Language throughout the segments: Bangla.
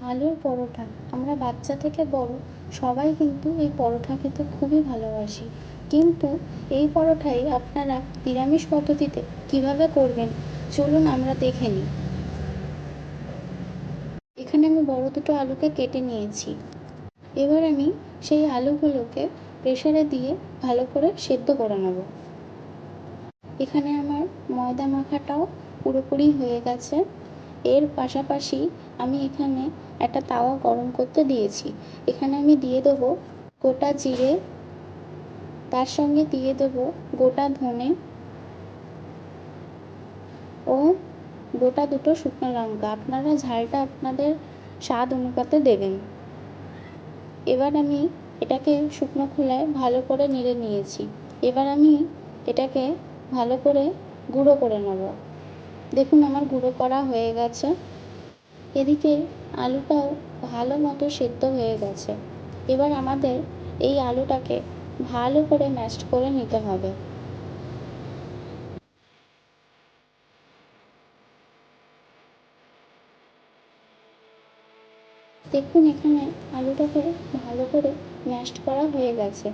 আলুর পরোটা আমরা বাচ্চা থেকে বড় সবাই কিন্তু এই পরোটা খেতে খুবই ভালোবাসি। কিন্তু এই পরোটাই আপনারা নিরামিষ পদ্ধতিতে কীভাবে করবেন চলুন আমরা দেখে নিই। এখানে আমি বড় দুটো আলুকে কেটে নিয়েছি। এবার আমি সেই আলুগুলোকে প্রেসারে দিয়ে ভালো করে সেদ্ধ করে নেব। এখানে আমার ময়দা মাখাটাও পুরোপুরি হয়ে গেছে। এর পাশাপাশি আমি এখানে একটা তাওয়া গরম করতে দিয়েছি। এখানে আমি দিয়ে দেবো গোটা জিরে, তার সঙ্গে দিয়ে দেবো গোটা ধনে ও গোটা দুটো শুকনো লঙ্কা। আপনারা ঝালটা আপনাদের স্বাদ অনুপাতে দেবেন। এবার আমি এটাকে শুকনো খোলায় ভালো করে নেড়ে নিয়েছি। এবার আমি এটাকে ভালো করে গুঁড়ো করে নেব। দেখুন আমার গুঁড়ো করা হয়ে গেছে। এদিকে আলুটাও ভালো মতো সেদ্ধ হয়ে গেছে। এবার আমাদের এই আলুটাকে ভালো করে ম্যাশ করে নিতে হবে। দেখুন এখানে আলুটাকে ভালো করে ম্যাশ করা হয়ে গেছে।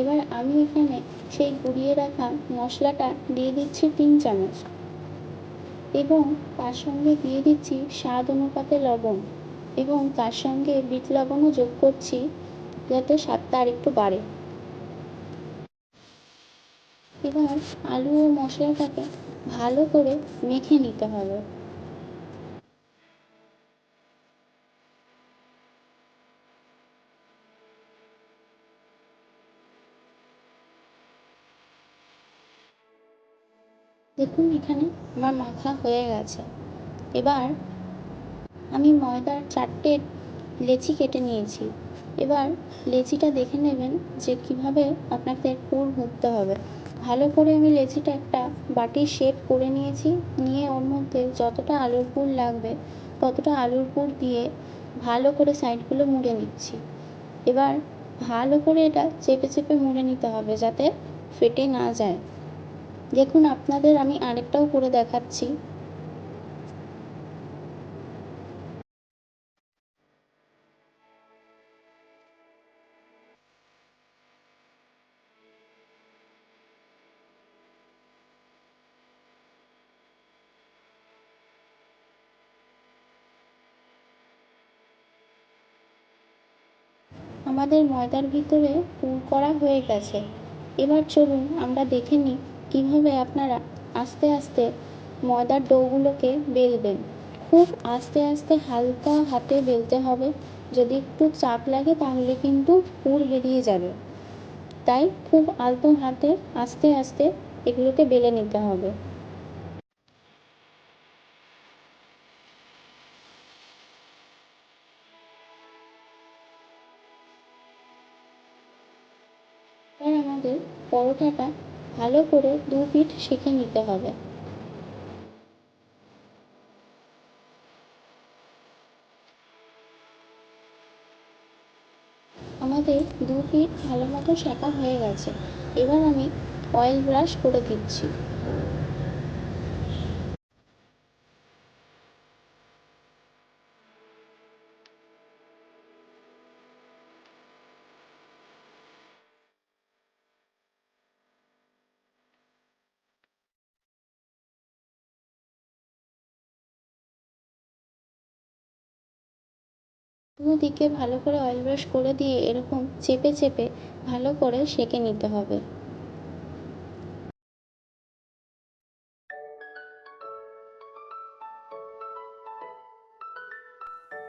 এবার আমি এখানে সেই গুঁড়িয়ে রাখা মশলাটা দিয়ে দিচ্ছি 3 চামচ এবং তার সঙ্গে দিয়ে দিচ্ছি স্বাদ অনুপাতে লবণ এবং তার সঙ্গে বিট লবণও যোগ করছি যাতে স্বাদটা আরেকটু বাড়ে। এবার আলু ও মশলাটাকে ভালো করে মেখে নিতে হবে। দেখুন এখানে আমার মাখা হয়ে গেছে। এবার আমি ময়দার 4টে লেচি কেটে নিয়েছি। এবার লেচিটা দেখে নেবেন যে কীভাবে আপনাদের পুর ভরতে হবে। ভালো করে আমি লেচিটা একটা বাটির শেপ করে নিয়েছি। নিয়ে ওর মধ্যে যতটা আলুর পুর লাগবে ততটা আলুর পুর দিয়ে ভালো করে সাইডগুলো মুড়ে নিচ্ছি। এবার ভালো করে এটা চেপে চেপে মুড়ে নিতে হবে যাতে ফেটে না যায়। দেখুন আপনাদের আমি আরেকটাও করে দেখাচ্ছি। আমাদের ময়দার ভিতরে পুর করা হয়ে গেছে। এবার চলুন আমরা দেখে নিই কীভাবে আপনারা আস্তে আস্তে ময়দার ডোগুলোকে বেলবেন। খুব আস্তে আস্তে হালকা হাতে বেলতে হবে। যদি একটু চাপ লাগে তাহলে কিন্তু পুর বেরিয়ে যাবে। তাই খুব আলতো হাতে আস্তে আস্তে এগুলোকে বেলে নিতে হবে। এবার আমাদের পরোটাটা ভালো করে 2 পিঠ সেঁকে নিতে হবে। আমাদের 2 পিঠ ভালো মতো সেঁকা হয়ে গেছে। এবার আমি অয়েল ব্রাশ করে দিচ্ছি। দুদিকে ভালো করে অয়েল ব্রাশ করে দিয়ে এরকম চেপে চেপে ভালো করে সেঁকে নিতে হবে।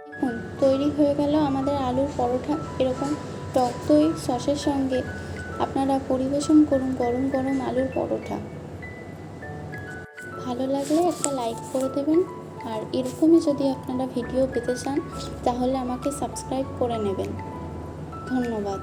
দেখুন তৈরি হয়ে গেল আমাদের আলুর পরোটা। এরকম টক দই সসের সঙ্গে আপনারা পরিবেশন করুন গরম গরম আলুর পরোটা। ভালো লাগলে একটা লাইক করে দেবেন। আর এরকমই যদি আপনারা ভিডিও পেতে চান তাহলে আমাকে সাবস্ক্রাইব করে নেবেন। ধন্যবাদ।